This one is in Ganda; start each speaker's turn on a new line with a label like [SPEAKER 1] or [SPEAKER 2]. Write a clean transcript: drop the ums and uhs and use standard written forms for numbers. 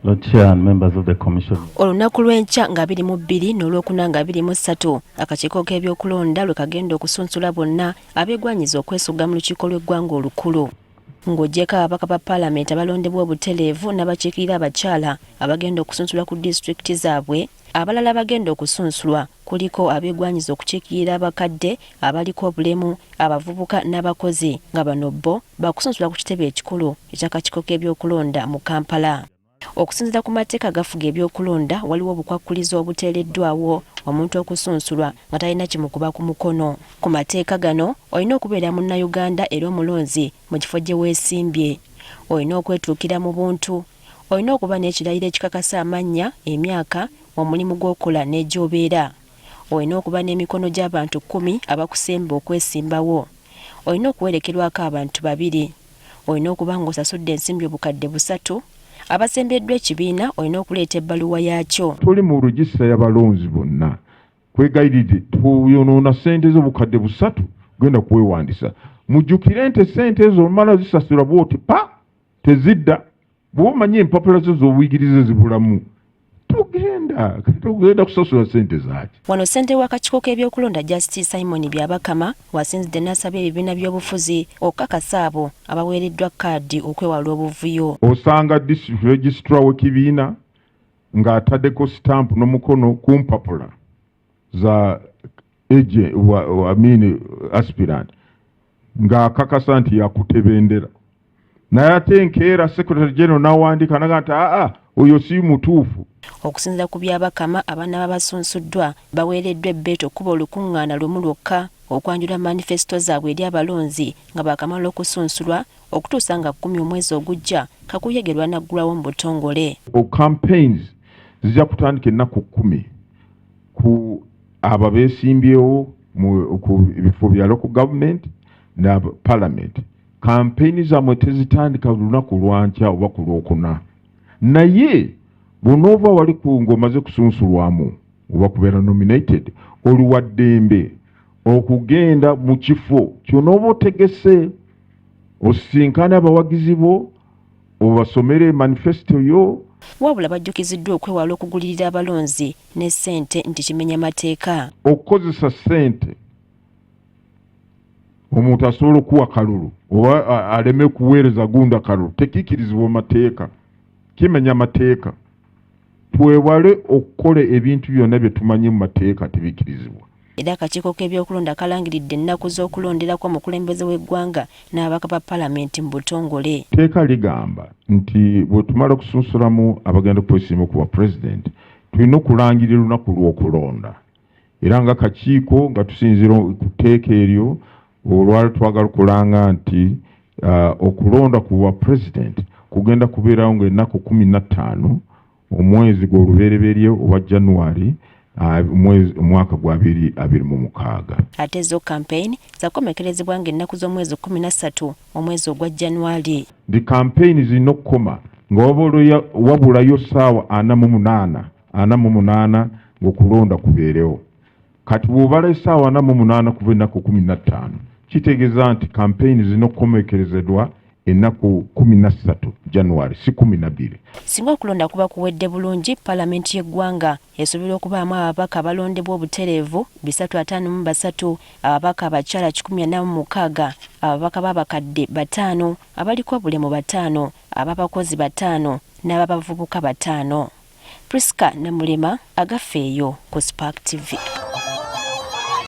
[SPEAKER 1] Lord Chair and members of the Commission.
[SPEAKER 2] Olunaku lw'enkya nga 22 n'olwokuna nga 23 akakiiko k'ebyokulonda lwe kagenda okusunsula bonna abeegwanyiza okwesugga mu lukiiko lw'eggwanga olukulu. Ng'ogyeko ababaka ba Paalamenti abalondebwa obutereevu n'abakiikirira abakyala abagenda okusunsulwa ku disitulikiti zaabwe, abalala abagenda okusunsulwa kuliko abeegwanyiza okukiikirira abakadde, abaliko obulemu, abavubuka n'abakozi nga bano bo bakusunsulwa ku kitebe ekikulu eky'akakiiko k'ebyokulonda mu Kampala. Okusinziira ku mateeka agafuga ebyokulonda waliwo obukwakkulizo obuteereddwawo omuntu okusunsulwa nga talina kimukuba ku mukono. Ku mateeka gano olina okubeera munnayuganda era omulonzi mu kifo gye weesimbye, olina okwetuukira mu buntu, olina okuba n'ekirayiro ekikakasa amannya, emyaka, omulimu gw'okola n'egyobeera, olina okuba n'emikono gy'abantu 10 abakusemba okwesimbawo, olina okuwerekerwako abantu 2, olina okuba ng'osasudde ensimbi obukadde 3. Abasembeddwa ekibiina olina okuleeta ebbaluwa yaakyo.
[SPEAKER 3] Tuli mu rujisita y'abalonzi bonna. Kwegayiridde tuyonoona ssente z'obukadde 3 genda kwewandisa. Mujjukire nti ssente ezo omala zisasula bw'oti pa tezidda. Bw'omanyi empapula zo z'obuyigirize zibulamu. Tugenda kusasula ssente zaaki.
[SPEAKER 2] Wano ssente w'akakiiko k'ebyokulonda Justice Simon Byabakama wasinzidde n'asabye ebibiina by'obufuzi okukakasa abo abaweereddwa kaadi okwewala obuvuyo.
[SPEAKER 3] Osanga district registrar w'ekibiina ng'ataddeko stamp n'omukono ku mpapula za aspirant ng'akakasa nti yakutebendera. Naye ate enkeera Secretary General n'awandiika naga nti oyo si mutuufu.
[SPEAKER 2] Okusinziira ku Byabakama, abaana babasunsuddwa baweereddwa ebbeeto okuba olukuŋŋaana lumu lwokka okwanjula manifesito zaabwe eri abalonzi nga baakamala okusunsulwa okutuusa nga 10 omwezi ogujja kakuyegerwa naggulawo mu butongole.
[SPEAKER 3] Campaigns zijja kutandika ennaku 10 ku abo beesimbyewo ku bifo bya local government na parliament. Campaign zammwe tezitandika lunaku lwankya oba ku lwokuna. Naye bw'onoova wali ng'omaze kusunsulwamu oba kubeera nominated oli wa ddembe okugenda mu kifo ky'onooba otegese osisinkane abawagizi bo obasomere manifesito yo.
[SPEAKER 2] Wabula bajjukiziddwa okwewala okugulirira abalonzi ne ssente nti kimenya mateeka.
[SPEAKER 3] Okukozesa ssente omuntu asobola okuwa kalulu oba aleme kuweereza gunda kalulu tekiikirizibwa mateeka, kimenya mateeka. Twewale okukola ebintu byonna bye tumanyi mu mateeka tebiikirizibwa.
[SPEAKER 2] Era akakiiko k'ebyokulonda kalangiridde ennaku z'okulonderako omukulembeze w'eggwanga n'ababaka ba Paalamenti mu butongole.
[SPEAKER 3] Teeka ligamba nti bwe tumala okusunsulamu abagenda kwesimba ku bwa pulezidenti tulina okulangirira olunaku lw'okulonda. Era nga kakiiko nga tusinziira ku tteeka eryo olwali twagala okulanga nti okulonda ku bwa pulezidenti kugenda kubeerawo ng'ennaku 15 omwezi gw'olubereberye owa January omwaka gwa 2026.
[SPEAKER 2] Ate zo campaign zakomekerezebwa ng'ennaku z'omwezi 13 omwezi ogwa January.
[SPEAKER 3] The campaign zirina okukoma nga wabulayo ssaawa 48 ng'okulonda kubeerewo. Kati bw'obala essaawa 48 kuva ennaku 15 kitegeeza nti campaign zirina okukomekerezebwa ennaku 13 January si 12.
[SPEAKER 2] Singa okulonda kuba kuwedde bulungi, Paalamenti y'eggwanga esuubirwa okubaamu ababaka abalondebwa obutereevu 353, ababaka abakyala 146, ababaka b'abakadde 5, abaliko obulemu 5, ab'abakozi 5 n'ababavubuka 5. Priska Namulema, Agafeeyo ku Spark TV.